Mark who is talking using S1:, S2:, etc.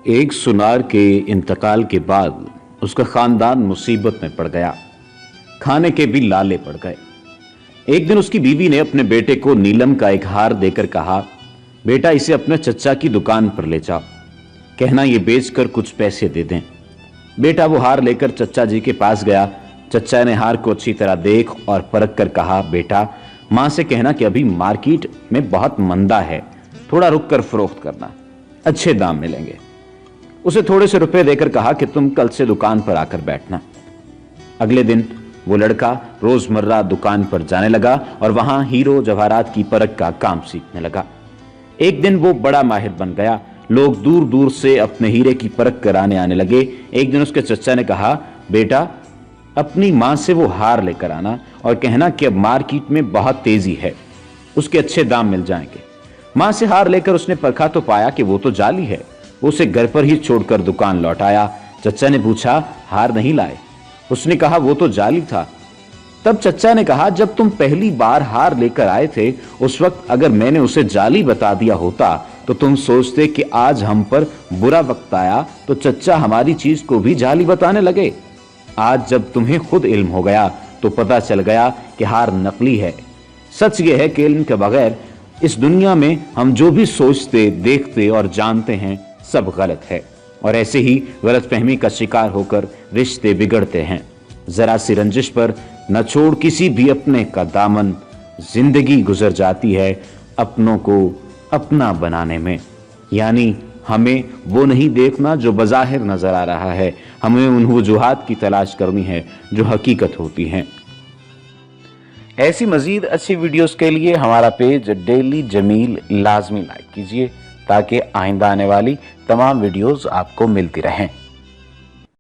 S1: एक सुनार के इंतकाल के बाद उसका खानदान मुसीबत में पड़ गया। खाने के भी लाले पड़ गए। एक दिन उसकी बीवी ने अपने बेटे को नीलम का एक हार देकर कहा, बेटा इसे अपने चचा की दुकान पर ले जाओ, कहना ये बेचकर कुछ पैसे दे दें। बेटा वो हार लेकर चचा जी के पास गया। चचा ने हार को अच्छी तरह देख और परख कर कहा, बेटा मां से कहना कि अभी मार्केट में बहुत मंदा है, थोड़ा रुक कर फरोख्त करना, अच्छे दाम मिलेंगे। उसे थोड़े से रुपए देकर कहा कि तुम कल से दुकान पर आकर बैठना। अगले दिन वो लड़का रोजमर्रा दुकान पर जाने लगा और वहां हीरो जवाहरात की परख का काम सीखने लगा। एक दिन वो बड़ा माहिर बन गया। लोग दूर दूर से अपने हीरे की परख कराने आने लगे। एक दिन उसके चचा ने कहा, बेटा अपनी मां से वो हार लेकर आना और कहना कि अब मार्केट में बहुत तेजी है, उसके अच्छे दाम मिल जाएंगे। मां से हार लेकर उसने परखा तो पाया कि वो तो जाली है। उसे घर पर ही छोड़कर दुकान लौट आया। चचा ने पूछा, हार नहीं लाए? उसने कहा, वो तो जाली था। तब चचा ने कहा, जब तुम पहली बार हार लेकर आए थे उस वक्त अगर मैंने उसे जाली बता दिया होता तो तुम सोचते कि आज हम पर बुरा वक्त आया तो चचा हमारी चीज को भी जाली बताने लगे। आज जब तुम्हें खुद इल्म हो गया तो पता चल गया कि हार नकली है। सच यह है कि इल्म के बगैर इस दुनिया में हम जो भी सोचते, देखते और जानते हैं सब गलत है, और ऐसे ही गलतफहमी का शिकार होकर रिश्ते बिगड़ते हैं। जरा सी रंजिश पर न छोड़ किसी भी अपने का दामन, जिंदगी गुजर जाती है अपनों को अपना बनाने में। यानी हमें वो नहीं देखना जो बज़ाहिर नजर आ रहा है, हमें उन वजूहात की तलाश करनी है जो हकीकत होती हैं। ऐसी मजीद अच्छी वीडियोस के लिए हमारा पेज डेली जमील लाजमी लाइक कीजिए ताकि आइंदा आने वाली तमाम वीडियोस आपको मिलती रहें।